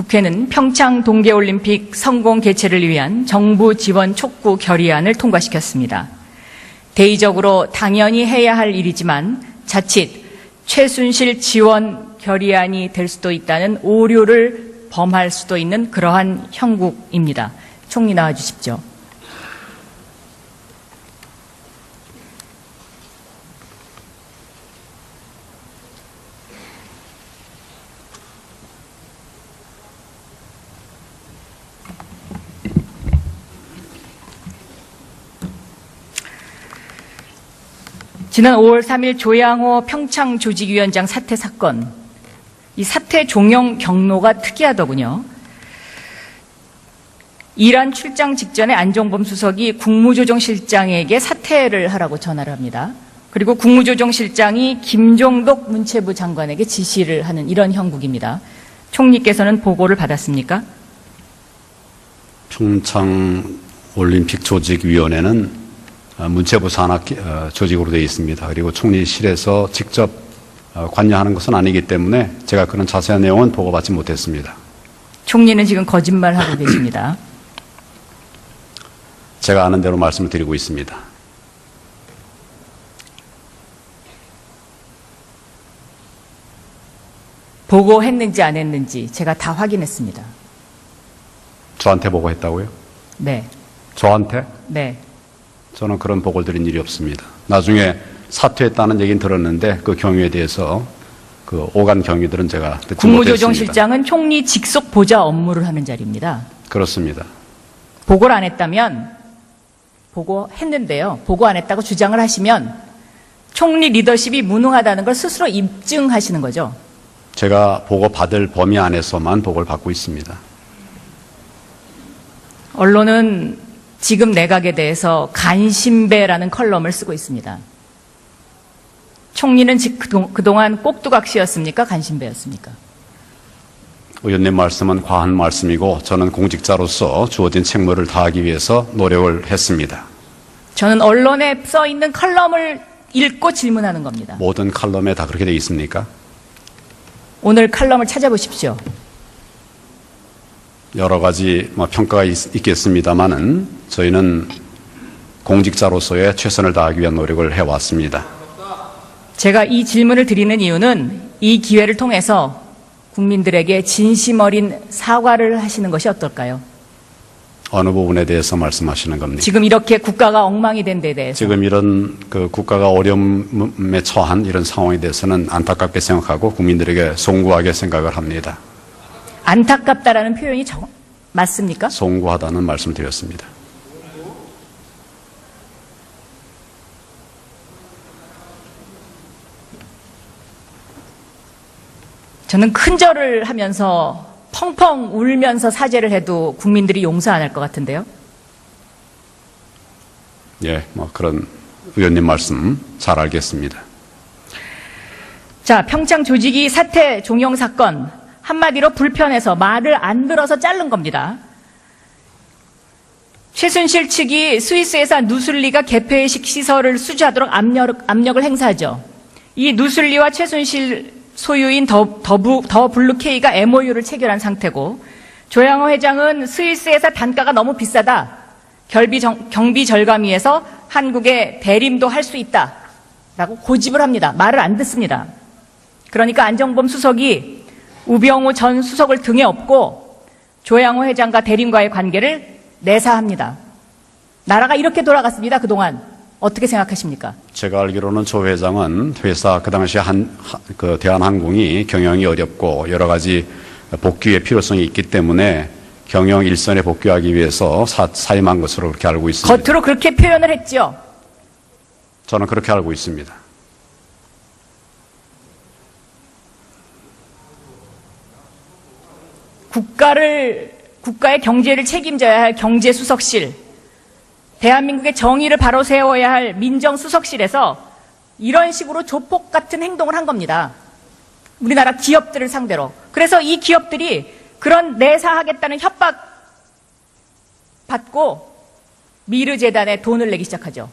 국회는 평창 동계올림픽 성공 개최를 위한 정부 지원 촉구 결의안을 통과시켰습니다. 대의적으로 당연히 해야 할 일이지만 자칫 최순실 지원 결의안이 될 수도 있다는 오류를 범할 수도 있는 그러한 형국입니다. 총리 나와 주십시오. 지난 5월 3일 조양호 평창조직위원장 사퇴 사건, 이 사퇴 종용 경로가 특이하더군요. 이란 출장 직전에 안종범 수석이 국무조정실장에게 사퇴를 하라고 전화를 합니다. 그리고 국무조정실장이 김종덕 문체부 장관에게 지시를 하는 이런 형국입니다. 총리께서는 보고를 받았습니까? 평창올림픽조직위원회는 문체부 산하 조직으로 되어 있습니다. 그리고 총리실에서 직접 관여하는 것은 아니기 때문에 제가 그런 자세한 내용은 보고받지 못했습니다. 총리는 지금 거짓말하고 계십니다. 제가 아는 대로 말씀을 드리고 있습니다. 보고했는지 안 했는지 제가 다 확인했습니다. 저한테 보고했다고요? 네. 저한테? 네. 저는 그런 보고를 드린 일이 없습니다. 나중에 사퇴했다는 얘기는 들었는데 그 경위에 대해서 그 오간 경위들은 제가 듣지 못했습니다. 국무조정실장은 총리 직속 보좌 업무를 하는 자리입니다. 그렇습니다. 보고를 안 했다면, 보고했는데요. 보고 안 했다고 주장을 하시면 총리 리더십이 무능하다는 걸 스스로 입증하시는 거죠. 제가 보고받을 범위 안에서만 보고를 받고 있습니다. 언론은 지금 내각에 대해서 간신배라는 컬럼을 쓰고 있습니다. 총리는 그동안 꼭두각시였습니까? 간신배였습니까? 의원님 말씀은 과한 말씀이고 저는 공직자로서 주어진 책무를 다하기 위해서 노력을 했습니다. 저는 언론에 써 있는 컬럼을 읽고 질문하는 겁니다. 모든 칼럼에 다 그렇게 되어 있습니까? 오늘 칼럼을 찾아보십시오. 여러 가지 평가가 있겠습니다만은 저희는 공직자로서의 최선을 다하기 위한 노력을 해왔습니다. 제가 이 질문을 드리는 이유는 이 기회를 통해서 국민들에게 진심 어린 사과를 하시는 것이 어떨까요? 어느 부분에 대해서 말씀하시는 겁니까? 지금 이렇게 국가가 엉망이 된 데 대해서. 지금 이런 국가가 어려움에 처한 이런 상황에 대해서는 안타깝게 생각하고 국민들에게 송구하게 생각을 합니다. 안타깝다라는 표현이 맞습니까? 송구하다는 말씀을 드렸습니다. 저는 큰절을 하면서 펑펑 울면서 사죄를 해도 국민들이 용서 안 할 것 같은데요. 예, 그런 의원님 말씀 잘 알겠습니다. 자, 평창 조직위 사퇴 종용 사건. 한마디로 불편해서 말을 안 들어서 자른 겁니다. 최순실 측이 스위스에서 누슬리가 개폐식 시설을 수주하도록 압력을 행사하죠. 이 누슬리와 최순실 소유인 더 블루케이가 MOU를 체결한 상태고 조양호 회장은 스위스에서 단가가 너무 비싸다. 경비 절감위에서 한국에 대림도 할 수 있다라고 고집을 합니다. 말을 안 듣습니다. 그러니까 안종범 수석이 우병우 전 수석을 등에 업고 조양호 회장과 대림과의 관계를 내사합니다. 나라가 이렇게 돌아갔습니다. 그동안. 어떻게 생각하십니까? 제가 알기로는 조 회장은 회사 그 당시에 대한항공이 경영이 어렵고 여러 가지 복귀의 필요성이 있기 때문에 경영 일선에 복귀하기 위해서 사임한 것으로 그렇게 알고 있습니다. 겉으로 그렇게 표현을 했죠. 저는 그렇게 알고 있습니다. 국가의 경제를 책임져야 할 경제수석실, 대한민국의 정의를 바로 세워야 할 민정수석실에서 이런 식으로 조폭 같은 행동을 한 겁니다. 우리나라 기업들을 상대로. 그래서 이 기업들이 그런 내사하겠다는 협박 받고 미르재단에 돈을 내기 시작하죠.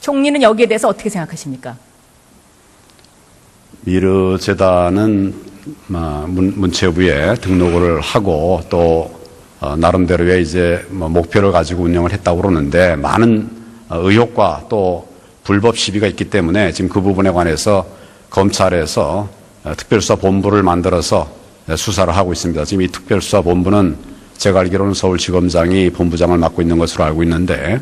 총리는 여기에 대해서 어떻게 생각하십니까? 미르재단은 문체부에 등록을 하고 또 나름대로의 이제 목표를 가지고 운영을 했다고 그러는데 많은 의혹과 또 불법 시비가 있기 때문에 지금 그 부분에 관해서 검찰에서 특별수사본부를 만들어서 수사를 하고 있습니다. 지금 이 특별수사본부는 제가 알기로는 서울지검장이 본부장을 맡고 있는 것으로 알고 있는데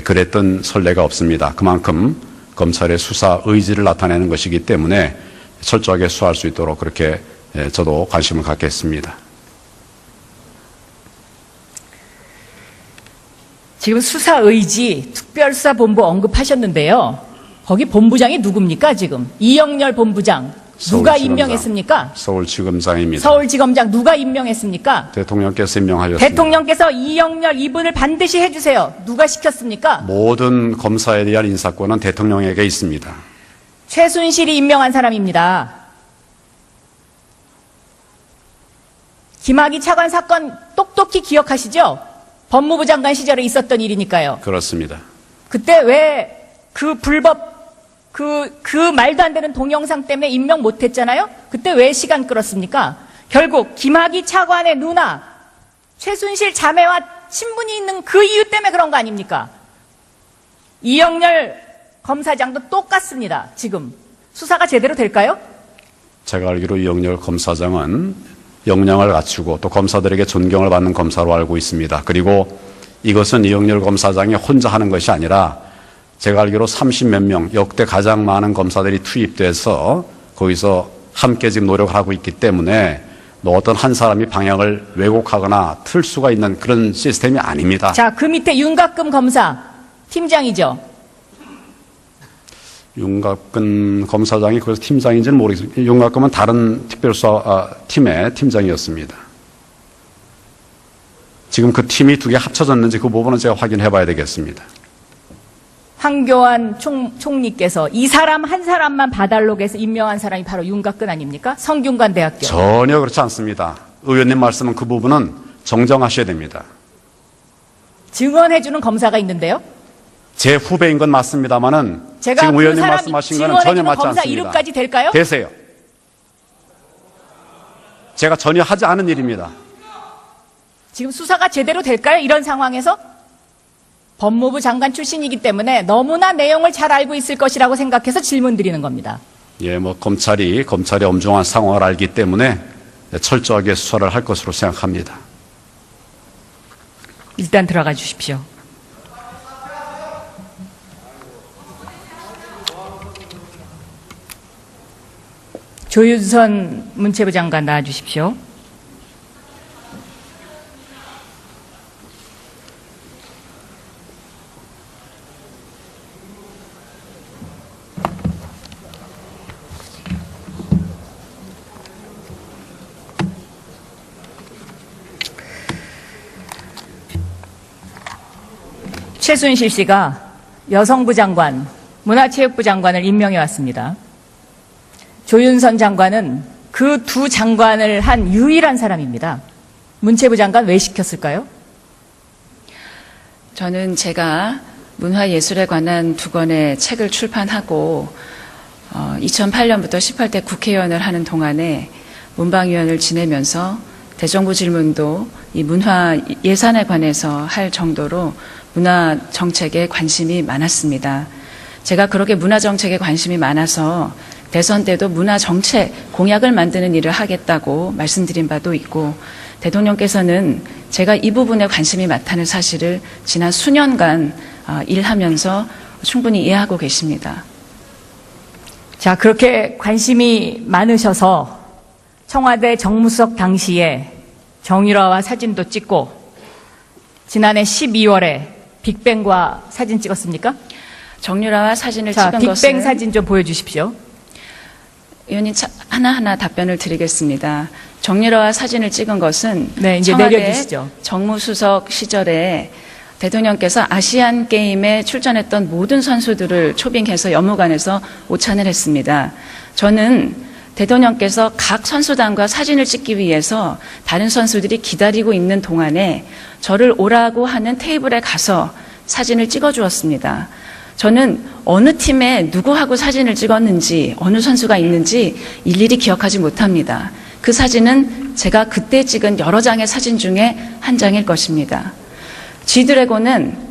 그랬던 선례가 없습니다. 그만큼 검찰의 수사 의지를 나타내는 것이기 때문에 철저하게 수사할 수 있도록 그렇게 저도 관심을 갖겠습니다. 지금 수사 의지 특별수사본부 언급하셨는데요. 거기 본부장이 누굽니까 지금? 이영렬 본부장 누가 서울지검장. 임명했습니까? 서울지검장입니다. 서울지검장 누가 임명했습니까? 대통령께서 임명하셨습니다. 대통령께서 이영렬 이분을 반드시 해주세요. 누가 시켰습니까? 모든 검사에 대한 인사권은 대통령에게 있습니다. 최순실이 임명한 사람입니다. 김학의 차관 사건 똑똑히 기억하시죠? 법무부 장관 시절에 있었던 일이니까요. 그렇습니다. 그때 왜 그 불법 그 말도 안 되는 동영상 때문에 임명 못했잖아요? 그때 왜 시간 끌었습니까? 결국 김학의 차관의 누나 최순실 자매와 친분이 있는 그 이유 때문에 그런 거 아닙니까? 이영렬 검사장도 똑같습니다. 지금 수사가 제대로 될까요? 제가 알기로 이영렬 검사장은 역량을 갖추고 또 검사들에게 존경을 받는 검사로 알고 있습니다. 그리고 이것은 이영렬 검사장이 혼자 하는 것이 아니라 제가 알기로 30몇 명, 역대 가장 많은 검사들이 투입돼서 거기서 함께 지금 노력을 하고 있기 때문에 어떤 한 사람이 방향을 왜곡하거나 틀 수가 있는 그런 시스템이 아닙니다. 자, 그 밑에 윤곽금 검사 팀장이죠. 윤곽근 검사장이 거기서 팀장인지는 모르겠습니다. 윤곽근은 다른 특별수사 팀의 팀장이었습니다. 지금 그 팀이 두 개 합쳐졌는지 그 부분은 제가 확인해 봐야 되겠습니다. 황교안 총리께서 이 사람 한 사람만 봐달록에서 임명한 사람이 바로 윤곽근 아닙니까? 성균관 대학교. 전혀 그렇지 않습니다. 의원님 말씀은 그 부분은 정정하셔야 됩니다. 증언해주는 검사가 있는데요. 제 후배인 건 맞습니다만은 제가 지금 그 의원님 사람 말씀하신 거는 전혀 증언해주는 맞지 검사 않습니다. 이름까지 될까요? 되세요. 제가 전혀 하지 않은 일입니다. 지금 수사가 제대로 될까요? 이런 상황에서? 법무부 장관 출신이기 때문에 너무나 내용을 잘 알고 있을 것이라고 생각해서 질문 드리는 겁니다. 예, 검찰이 엄중한 상황을 알기 때문에 철저하게 수사를 할 것으로 생각합니다. 일단 들어가 주십시오. 조윤선 문체부 장관 나와 주십시오. 최순실 씨가 여성부 장관, 문화체육부 장관을 임명해 왔습니다. 조윤선 장관은 그 두 장관을 한 유일한 사람입니다. 문체부 장관 왜 시켰을까요? 저는 제가 문화예술에 관한 2권의 책을 출판하고 2008년부터 18대 국회의원을 하는 동안에 문방위원을 지내면서 대정부 질문도 이 문화 예산에 관해서 할 정도로 문화 정책에 관심이 많았습니다. 제가 그렇게 문화 정책에 관심이 많아서 대선 때도 문화 정책 공약을 만드는 일을 하겠다고 말씀드린 바도 있고 대통령께서는 제가 이 부분에 관심이 많다는 사실을 지난 수년간 일하면서 충분히 이해하고 계십니다. 자, 그렇게 관심이 많으셔서 청와대 정무수석 당시에 정유라와 사진도 찍고 지난해 12월에 빅뱅과 사진 찍었습니까? 정유라와 사진을 자, 찍은 빅뱅 것은 사진 좀 보여주십시오. 의원님 하나하나 답변을 드리겠습니다. 정유라와 사진을 찍은 것은 네, 이제 청와대 내려주시죠. 정무수석 시절에 대통령께서 아시안 게임에 출전했던 모든 선수들을 초빙해서 연무관에서 오찬을 했습니다. 저는 대통령께서 각 선수단과 사진을 찍기 위해서 다른 선수들이 기다리고 있는 동안에 저를 오라고 하는 테이블에 가서 사진을 찍어 주었습니다. 저는 어느 팀에 누구하고 사진을 찍었는지, 어느 선수가 있는지 일일이 기억하지 못합니다. 그 사진은 제가 그때 찍은 여러 장의 사진 중에 한 장일 것입니다. G드래곤은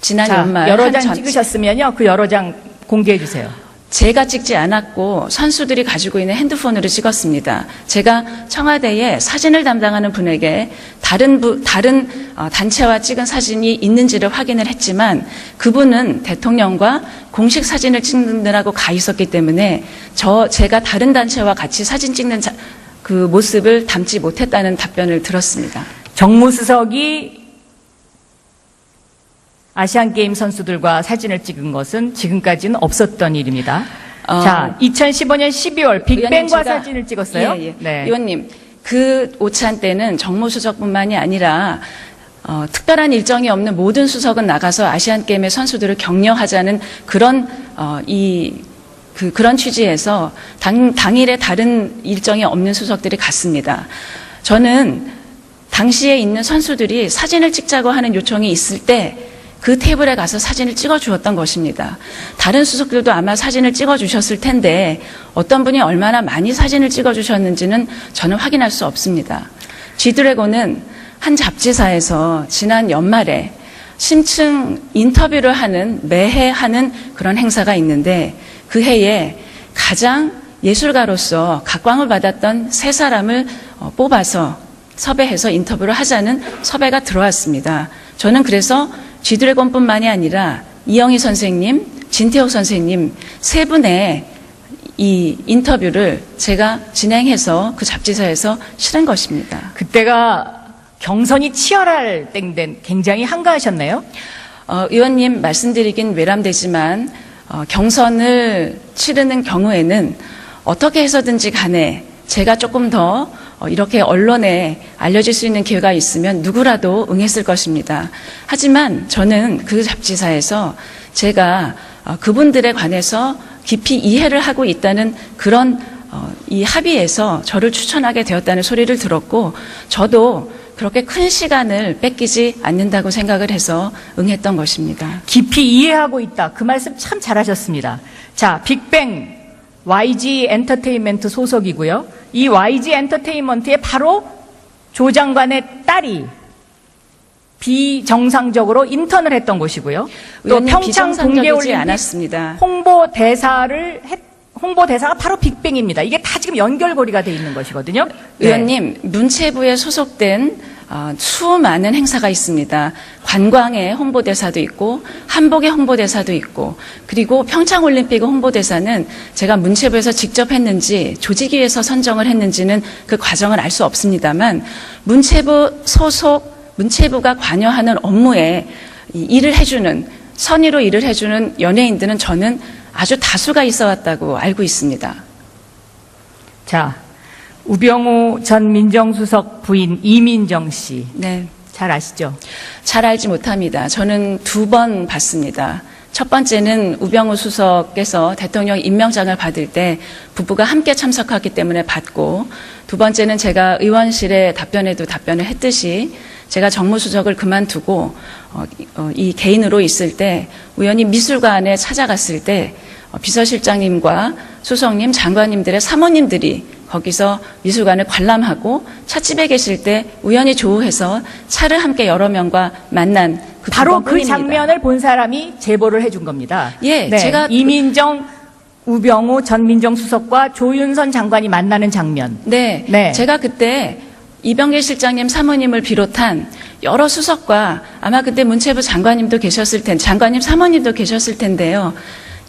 지난 자, 연말 여러 장 찍으셨으면요. 그 여러 장 공개해 주세요. 제가 찍지 않았고 선수들이 가지고 있는 핸드폰으로 찍었습니다. 제가 청와대에 사진을 담당하는 분에게 다른 단체와 찍은 사진이 있는지를 확인을 했지만 그분은 대통령과 공식 사진을 찍느라고 가 있었기 때문에 제가 다른 단체와 같이 사진 찍는 그 모습을 담지 못했다는 답변을 들었습니다. 정무수석이 아시안게임 선수들과 사진을 찍은 것은 지금까지는 없었던 일입니다. 자, 2015년 12월 빅뱅과 사진을 찍었어요. 예. 네. 의원님, 그 오찬 때는 정무수석뿐만이 아니라 특별한 일정이 없는 모든 수석은 나가서 아시안게임의 선수들을 격려하자는 그런 그런 취지에서 당일에 다른 일정이 없는 수석들이 갔습니다. 저는 당시에 있는 선수들이 사진을 찍자고 하는 요청이 있을 때 그 테이블에 가서 사진을 찍어 주었던 것입니다. 다른 수석들도 아마 사진을 찍어 주셨을 텐데 어떤 분이 얼마나 많이 사진을 찍어 주셨는지는 저는 확인할 수 없습니다. G드래곤은 한 잡지사에서 지난 연말에 심층 인터뷰를 매해 하는 그런 행사가 있는데 그 해에 가장 예술가로서 각광을 받았던 세 사람을 뽑아서 섭외해서 인터뷰를 하자는 섭외가 들어왔습니다. 저는 그래서 G드래곤뿐만이 아니라 이영희 선생님, 진태호 선생님 세 분의 이 인터뷰를 제가 진행해서 그 잡지사에서 실은 것입니다. 그때가 경선이 치열할 때인데 굉장히 한가하셨나요? 의원님 말씀드리긴 외람되지만 경선을 치르는 경우에는 어떻게 해서든지 간에 제가 조금 더 이렇게 언론에 알려질 수 있는 기회가 있으면 누구라도 응했을 것입니다. 하지만 저는 그 잡지사에서 제가 그분들에 관해서 깊이 이해를 하고 있다는 그런 이 합의에서 저를 추천하게 되었다는 소리를 들었고 저도 그렇게 큰 시간을 뺏기지 않는다고 생각을 해서 응했던 것입니다. 깊이 이해하고 있다. 그 말씀 참 잘하셨습니다. 자, 빅뱅 YG 엔터테인먼트 소속이고요. 이 YG 엔터테인먼트에 바로 조 장관의 딸이 비정상적으로 인턴을 했던 곳이고요. 또 평창 동계올림픽 않았습니다. 홍보대사가 바로 빅뱅입니다. 이게 다 지금 연결고리가 돼 있는 것이거든요. 의원님, 문체부에 소속된 수많은 행사가 있습니다. 관광의 홍보대사도 있고 한복의 홍보대사도 있고 그리고 평창올림픽 홍보대사는 제가 문체부에서 직접 했는지 조직위에서 선정을 했는지는 그 과정을 알 수 없습니다만 문체부 소속 문체부가 관여하는 업무에 일을 해주는 선의로 일을 해주는 연예인들은 저는 아주 다수가 있어 왔다고 알고 있습니다. 자, 우병우 전 민정수석 부인 이민정 씨. 네. 잘 아시죠? 잘 알지 못합니다. 저는 2번 봤습니다. 첫 번째는 우병우 수석께서 대통령 임명장을 받을 때 부부가 함께 참석하기 때문에 봤고 두 번째는 제가 의원실에 답변에도 답변을 했듯이 제가 정무수석을 그만두고 이 개인으로 있을 때 우연히 미술관에 찾아갔을 때 비서실장님과 수석님, 장관님들의 사모님들이 거기서 미술관을 관람하고 찻집에 계실 때 우연히 조우해서 차를 함께 여러 명과 만난 그 바로 그 번뿐입니다. 장면을 본 사람이 제보를 해준 겁니다. 예, 네, 제가 이민정, 우병우 전 민정수석과 조윤선 장관이 만나는 장면. 네, 네. 제가 그때 이병길 실장님 사모님을 비롯한 여러 수석과 아마 그때 문체부 장관님도 계셨을 텐데, 장관님 사모님도 계셨을 텐데요.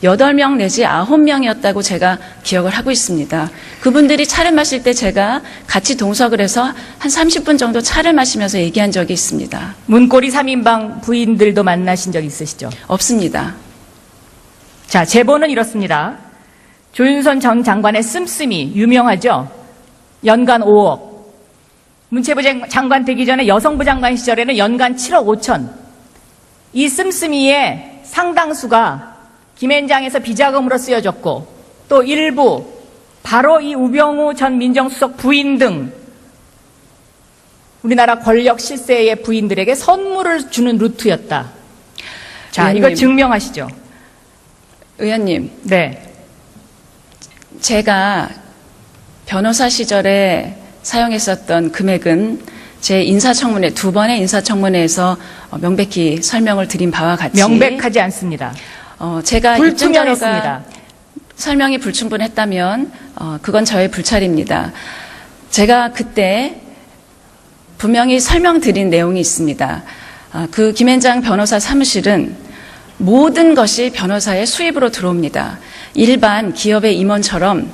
8명 내지 9명이었다고 제가 기억을 하고 있습니다. 그분들이 차를 마실 때 제가 같이 동석을 해서 한 30분 정도 차를 마시면서 얘기한 적이 있습니다. 문고리 3인방 부인들도 만나신 적 있으시죠? 없습니다. 자, 제보는 이렇습니다. 조윤선 전 장관의 씀씀이 유명하죠? 연간 5억. 문체부 장관 되기 전에 여성부 장관 시절에는 연간 7억 5천. 이 씀씀이의 상당수가 김앤장에서 비자금으로 쓰여졌고 또 일부 바로 이 우병우 전 민정수석 부인 등 우리나라 권력 실세의 부인들에게 선물을 주는 루트였다. 자, 이거 증명하시죠. 의원님, 네. 제가 변호사 시절에 사용했었던 금액은 제 인사청문회, 2번의 인사청문회에서 명백히 설명을 드린 바와 같이 명백하지 않습니다. 제가 불투명했습니다. 설명이 불충분했다면 그건 저의 불찰입니다. 제가 그때 분명히 설명드린 내용이 있습니다. 그 김앤장 변호사 사무실은 모든 것이 변호사의 수입으로 들어옵니다. 일반 기업의 임원처럼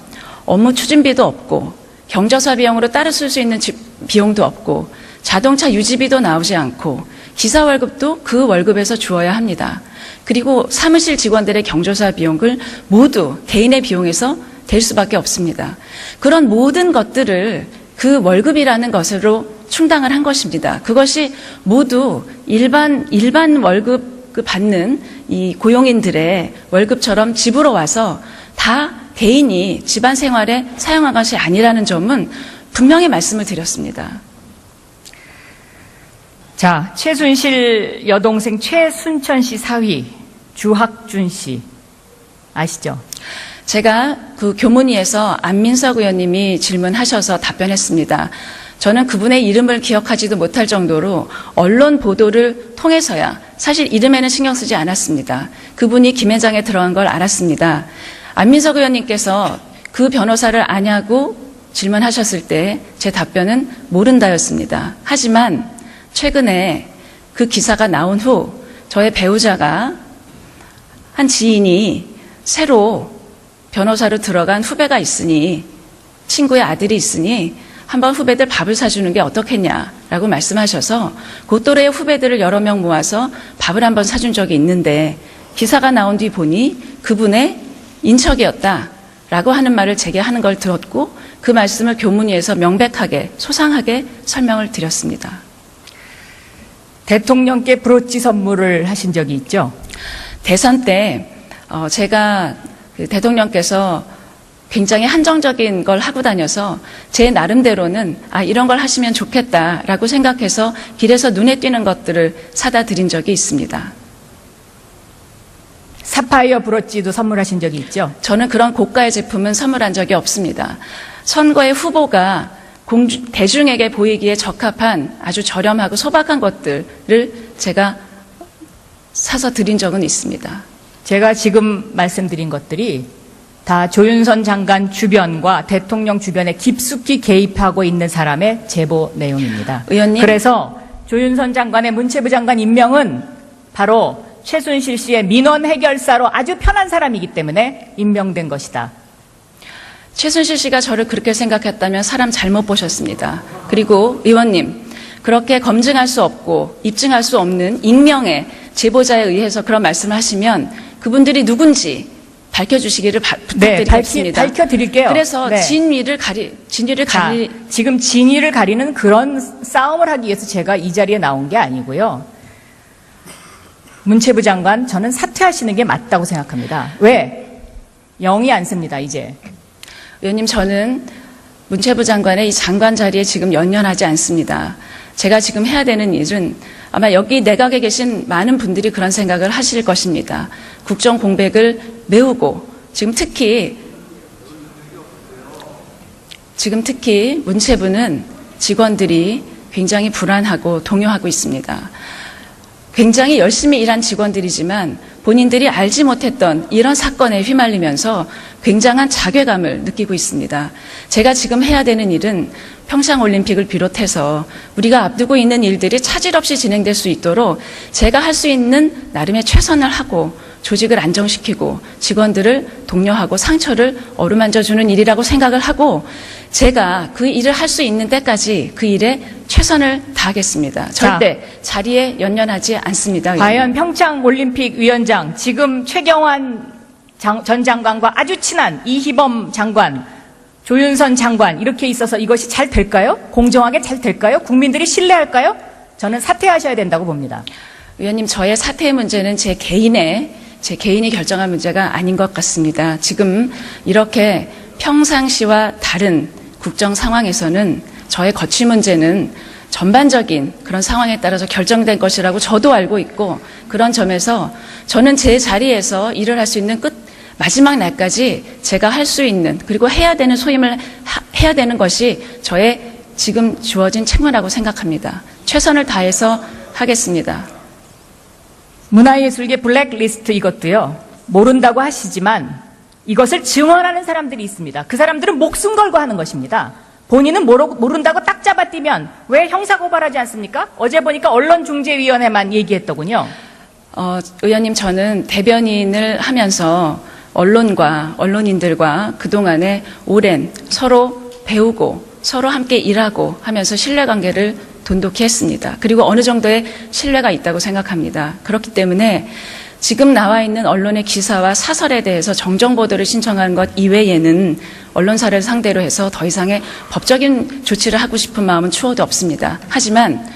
업무 추진비도 없고 경조사 비용으로 따로 쓸 수 있는 비용도 없고 자동차 유지비도 나오지 않고 기사 월급도 그 월급에서 주어야 합니다. 그리고 사무실 직원들의 경조사 비용을 모두 개인의 비용에서 될 수밖에 없습니다. 그런 모든 것들을 그 월급이라는 것으로 충당을 한 것입니다. 그것이 모두 일반 월급 받는 이 고용인들의 월급처럼 집으로 와서 다 개인이 집안 생활에 사용한 것이 아니라는 점은 분명히 말씀을 드렸습니다. 자, 최순실 여동생 최순천 씨 사위 주학준 씨 아시죠? 제가 그 교문위에서 안민석 의원님이 질문하셔서 답변했습니다. 저는 그분의 이름을 기억하지도 못할 정도로 언론 보도를 통해서야 사실 이름에는 신경 쓰지 않았습니다. 그분이 김앤장에 들어간 걸 알았습니다. 안민석 의원님께서 그 변호사를 아냐고 질문하셨을 때 제 답변은 모른다였습니다. 하지만 최근에 그 기사가 나온 후 저의 배우자가 한 지인이 새로 변호사로 들어간 후배가 있으니 친구의 아들이 있으니 한번 후배들 밥을 사주는 게 어떻겠냐라고 말씀하셔서 그 또래의 후배들을 여러 명 모아서 밥을 한번 사준 적이 있는데 기사가 나온 뒤 보니 그분의 인척이었다라고 하는 말을 제게 하는 걸 들었고 그 말씀을 교문위에서 명백하게 소상하게 설명을 드렸습니다. 대통령께 브로치 선물을 하신 적이 있죠? 대선 때 제가 대통령께서 굉장히 한정적인 걸 하고 다녀서 제 나름대로는 이런 걸 하시면 좋겠다라고 생각해서 길에서 눈에 띄는 것들을 사다 드린 적이 있습니다. 사파이어 브로치도 선물하신 적이 있죠? 저는 그런 고가의 제품은 선물한 적이 없습니다. 선거의 후보가 대중에게 보이기에 적합한 아주 저렴하고 소박한 것들을 제가 사서 드린 적은 있습니다. 제가 지금 말씀드린 것들이 다 조윤선 장관 주변과 대통령 주변에 깊숙이 개입하고 있는 사람의 제보 내용입니다. 의원님. 그래서 조윤선 장관의 문체부 장관 임명은 바로 최순실 씨의 민원 해결사로 아주 편한 사람이기 때문에 임명된 것이다. 최순실 씨가 저를 그렇게 생각했다면 사람 잘못 보셨습니다. 그리고 의원님, 그렇게 검증할 수 없고 입증할 수 없는 익명의 제보자에 의해서 그런 말씀을 하시면 그분들이 누군지 밝혀주시기를 부탁드리겠습니다. 네, 밝혀드릴게요. 그래서 네. 진위를 지금 진위를 가리는 그런 싸움을 하기 위해서 제가 이 자리에 나온 게 아니고요. 문체부 장관, 저는 사퇴하시는 게 맞다고 생각합니다. 왜? 영이 안 씁니다, 이제. 의원님, 저는 문체부 장관의 이 장관 자리에 지금 연연하지 않습니다. 제가 지금 해야 되는 일은 아마 여기 내각에 계신 많은 분들이 그런 생각을 하실 것입니다. 국정 공백을 메우고 지금 특히 문체부는 직원들이 굉장히 불안하고 동요하고 있습니다. 굉장히 열심히 일한 직원들이지만 본인들이 알지 못했던 이런 사건에 휘말리면서 굉장한 자괴감을 느끼고 있습니다. 제가 지금 해야 되는 일은 평창올림픽을 비롯해서 우리가 앞두고 있는 일들이 차질 없이 진행될 수 있도록 제가 할 수 있는 나름의 최선을 하고 조직을 안정시키고 직원들을 독려하고 상처를 어루만져주는 일이라고 생각을 하고 제가 그 일을 할 수 있는 때까지 그 일에 최선을 다하겠습니다. 절대 자리에 연연하지 않습니다. 과연 평창올림픽 위원장, 지금 최경환 전 장관과 아주 친한 이희범 장관, 조윤선 장관 이렇게 있어서 이것이 잘 될까요? 공정하게 잘 될까요? 국민들이 신뢰할까요? 저는 사퇴하셔야 된다고 봅니다. 의원님, 저의 사퇴의 문제는 제 개인이 결정할 문제가 아닌 것 같습니다. 지금 이렇게 평상시와 다른 국정 상황에서는 저의 거취 문제는 전반적인 그런 상황에 따라서 결정된 것이라고 저도 알고 있고, 그런 점에서 저는 제 자리에서 일을 할 수 있는 마지막 날까지 제가 할 수 있는, 그리고 해야 되는 소임을 해야 되는 것이 저의 지금 주어진 책무라고 생각합니다. 최선을 다해서 하겠습니다. 문화예술계 블랙리스트 이것도요, 모른다고 하시지만 이것을 증언하는 사람들이 있습니다. 그 사람들은 목숨 걸고 하는 것입니다. 본인은 모른다고 딱 잡아뛰면 왜 형사고발하지 않습니까? 어제 보니까 언론중재위원회만 얘기했더군요. 의원님, 저는 대변인을 하면서 언론인들과 그동안에 오랜 서로 배우고 서로 함께 일하고 하면서 신뢰관계를 돈독히 했습니다. 그리고 어느 정도의 신뢰가 있다고 생각합니다. 그렇기 때문에 지금 나와 있는 언론의 기사와 사설에 대해서 정정보도를 신청한 것 이외에는 언론사를 상대로 해서 더 이상의 법적인 조치를 하고 싶은 마음은 추호도 없습니다. 하지만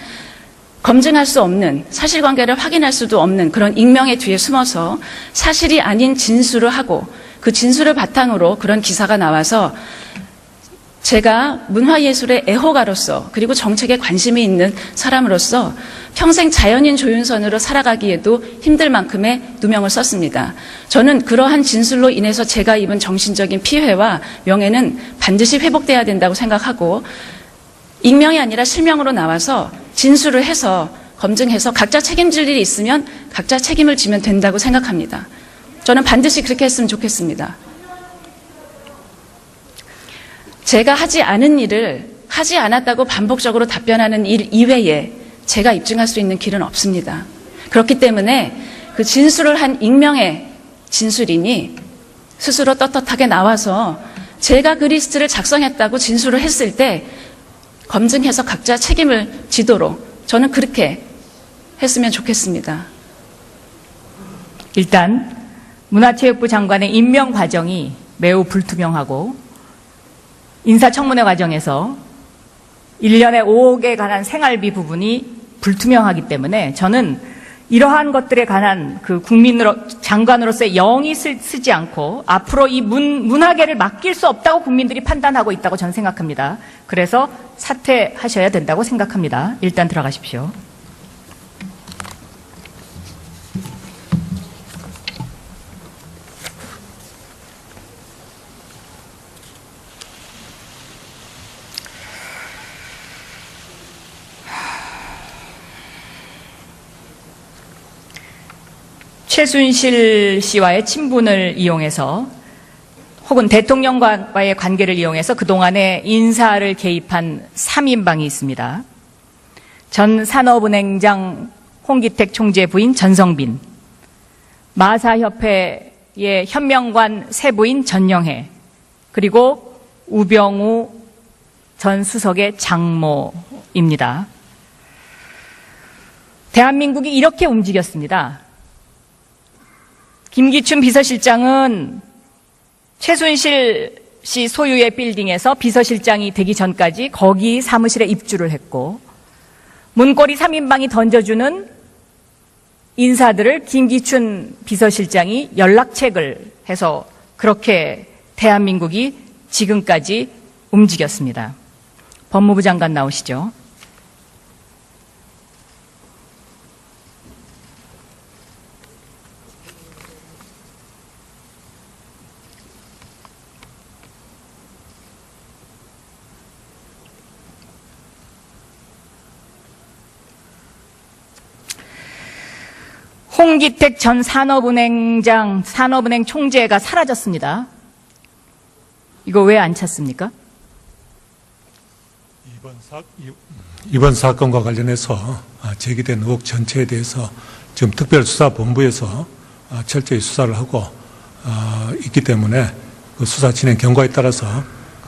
검증할 수 없는, 사실관계를 확인할 수도 없는 그런 익명의 뒤에 숨어서 사실이 아닌 진술을 하고, 그 진술을 바탕으로 그런 기사가 나와서 제가 문화예술의 애호가로서, 그리고 정책에 관심이 있는 사람으로서 평생 자연인 조윤선으로 살아가기에도 힘들 만큼의 누명을 썼습니다. 저는 그러한 진술로 인해서 제가 입은 정신적인 피해와 명예는 반드시 회복돼야 된다고 생각하고, 익명이 아니라 실명으로 나와서 진술을 해서 검증해서 각자 책임질 일이 있으면 각자 책임을 지면 된다고 생각합니다. 저는 반드시 그렇게 했으면 좋겠습니다. 제가 하지 않은 일을 하지 않았다고 반복적으로 답변하는 일 이외에 제가 입증할 수 있는 길은 없습니다. 그렇기 때문에 그 진술을 한 익명의 진술인이 스스로 떳떳하게 나와서 제가 그 리스트를 작성했다고 진술을 했을 때 검증해서 각자 책임을 지도록 저는 그렇게 했으면 좋겠습니다. 일단 문화체육부 장관의 임명 과정이 매우 불투명하고 인사청문회 과정에서 1년에 5억에 관한 생활비 부분이 불투명하기 때문에 저는 이러한 것들에 관한 그 장관으로서의 영이 쓰지 않고 앞으로 이 문화계를 맡길 수 없다고 국민들이 판단하고 있다고 저는 생각합니다. 그래서 사퇴하셔야 된다고 생각합니다. 일단 들어가십시오. 최순실 씨와의 친분을 이용해서 혹은 대통령과의 관계를 이용해서 그동안에 인사를 개입한 3인방이 있습니다. 전 산업은행장 홍기택 총재 부인 전성빈, 마사협회의 현명관 세부인 전영해, 그리고 우병우 전 수석의 장모입니다. 대한민국이 이렇게 움직였습니다. 김기춘 비서실장은 최순실 씨 소유의 빌딩에서 비서실장이 되기 전까지 거기 사무실에 입주를 했고, 문고리 3인방이 던져주는 인사들을 김기춘 비서실장이 연락책을 해서 그렇게 대한민국이 지금까지 움직였습니다. 법무부 장관 나오시죠. 홍기택 전 산업은행 총재가 사라졌습니다. 이거 왜 안 찾습니까? 이번 사건과 관련해서 제기된 의혹 전체에 대해서 지금 특별수사본부에서 철저히 수사를 하고 있기 때문에 그 수사 진행 경과에 따라서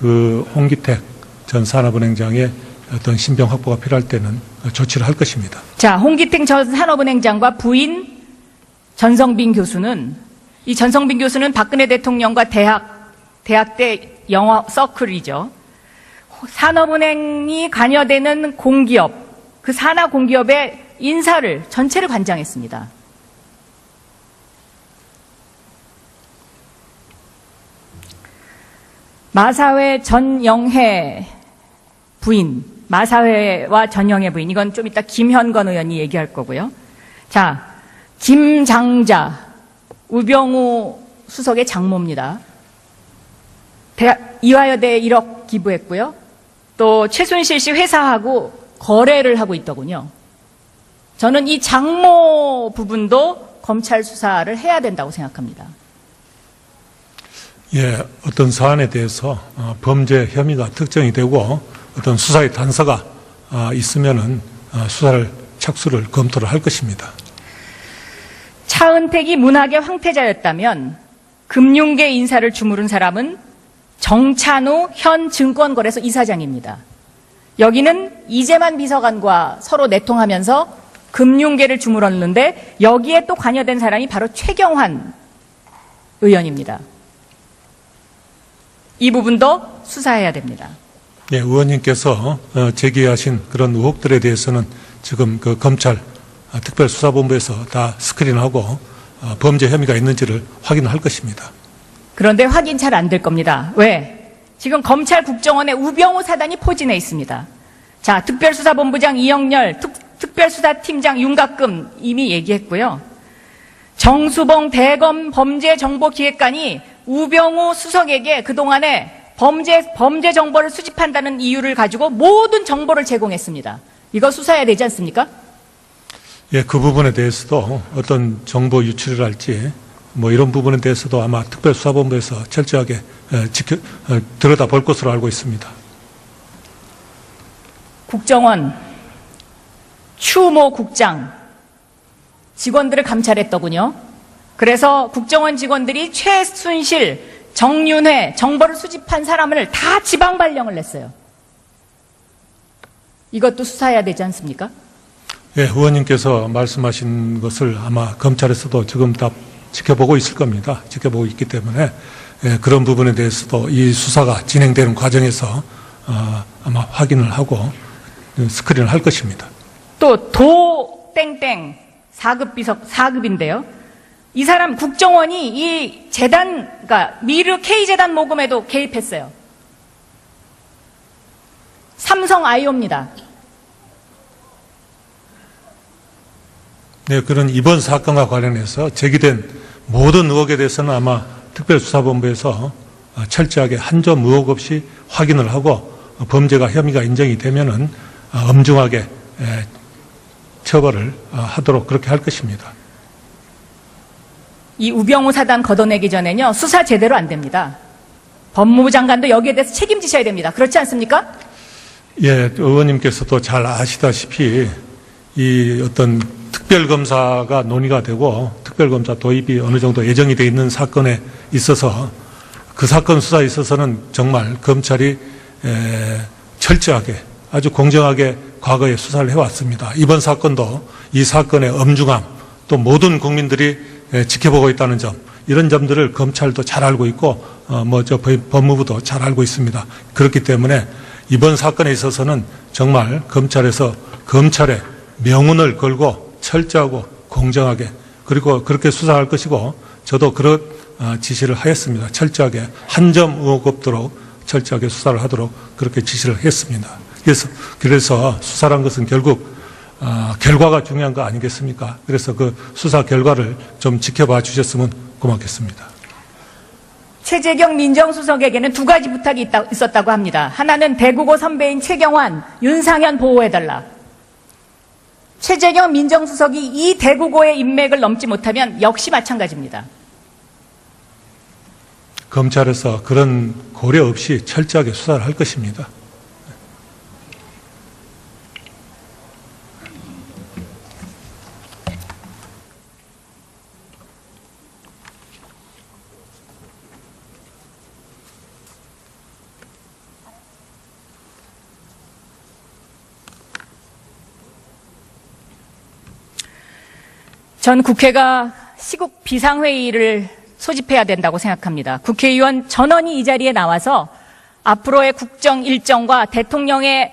그 홍기택 전 산업은행장의 어떤 신병 확보가 필요할 때는 조치를 할 것입니다. 자, 홍기택 전 산업은행장과 부인 전성빈 교수는, 이 전성빈 교수는 박근혜 대통령과 대학 때 영어 서클이죠. 산업은행이 관여되는 공기업, 그 산하 공기업의 인사를 전체를 관장했습니다. 마사회 전영해 부인, 마사회와 전영의 부인. 이건 좀 이따 김현건 의원이 얘기할 거고요. 자, 김장자, 우병우 수석의 장모입니다. 이화여대에 1억 기부했고요. 또 최순실 씨 회사하고 거래를 하고 있더군요. 저는 이 장모 부분도 검찰 수사를 해야 된다고 생각합니다. 예, 어떤 사안에 대해서 범죄 혐의가 특정이 되고 어떤 수사의 단서가 있으면은 수사를 착수를 검토를 할 것입니다. 차은택이 문학의 황태자였다면 금융계 인사를 주무른 사람은 정찬우 현 증권거래소 이사장입니다. 여기는 이재만 비서관과 서로 내통하면서 금융계를 주물렀는데 여기에 또 관여된 사람이 바로 최경환 의원입니다. 이 부분도 수사해야 됩니다. 예, 의원님께서 제기하신 그런 의혹들에 대해서는 지금 그 검찰 특별수사본부에서 다 스크린하고 범죄 혐의가 있는지를 확인할 것입니다. 그런데 확인 잘 안 될 겁니다. 왜? 지금 검찰 국정원에 우병우 사단이 포진해 있습니다. 자, 특별수사본부장 이영렬, 특별수사팀장 윤곽금 이미 얘기했고요. 정수봉 대검 범죄정보기획관이 우병우 수석에게 그동안에 범죄 정보를 수집한다는 이유를 가지고 모든 정보를 제공했습니다. 이거 수사해야 되지 않습니까? 예, 그 부분에 대해서도 어떤 정보 유출을 할지 뭐 이런 부분에 대해서도 아마 특별수사본부에서 철저하게 들여다볼 것으로 알고 있습니다. 국정원 추모 국장 직원들을 감찰했더군요. 그래서 국정원 직원들이 최순실, 정윤회 정보를 수집한 사람을 다 지방 발령을 냈어요. 이것도 수사해야 되지 않습니까? 예, 의원님께서 말씀하신 것을 아마 검찰에서도 지금 다 지켜보고 있을 겁니다. 지켜보고 있기 때문에 그런 부분에 대해서도 이 수사가 진행되는 과정에서 아마 확인을 하고 스크린을 할 것입니다. 또 도땡땡 4급인데요. 이 사람 국정원이 이 재단, 그러니까 미르 K재단 모금에도 개입했어요. 삼성 IO입니다. 네, 그런 이번 사건과 관련해서 제기된 모든 의혹에 대해서는 아마 특별수사본부에서 철저하게 한 점 의혹 없이 확인을 하고 범죄가 혐의가 인정이 되면은 엄중하게 처벌을 하도록 그렇게 할 것입니다. 이 우병우 사단 걷어내기 전에는요, 수사 제대로 안 됩니다. 법무부 장관도 여기에 대해서 책임지셔야 됩니다. 그렇지 않습니까? 예, 의원님께서도 잘 아시다시피 이 어떤 특별검사가 논의가 되고 특별검사 도입이 어느 정도 예정이 되어 있는 사건에 있어서 그 사건 수사에 있어서는 정말 검찰이 철저하게 아주 공정하게 과거에 수사를 해왔습니다. 이번 사건도 이 사건의 엄중함 또 모든 국민들이 지켜보고 있다는 점 이런 점들을 검찰도 잘 알고 있고 법무부도 잘 알고 있습니다. 그렇기 때문에 이번 사건에 있어서는 정말 검찰에서 검찰의 명운을 걸고 철저하고 공정하게 그리고 그렇게 수사할 것이고 저도 그런 지시를 하였습니다. 철저하게 한 점 의혹 없도록 철저하게 수사를 하도록 그렇게 지시를 했습니다. 그래서 수사란 것은 결국 결과가 중요한 거 아니겠습니까? 그래서 그 수사 결과를 좀 지켜봐 주셨으면 고맙겠습니다. 최재경 민정수석에게는 두 가지 부탁이 있었다고 합니다. 하나는 대국어 선배인 최경환, 윤상현 보호해달라. 최재경 민정수석이 이 대국어의 인맥을 넘지 못하면 역시 마찬가지입니다. 검찰에서 그런 고려 없이 철저하게 수사를 할 것입니다. 전 국회가 시국 비상회의를 소집해야 된다고 생각합니다. 국회의원 전원이 이 자리에 나와서 앞으로의 국정 일정과 대통령의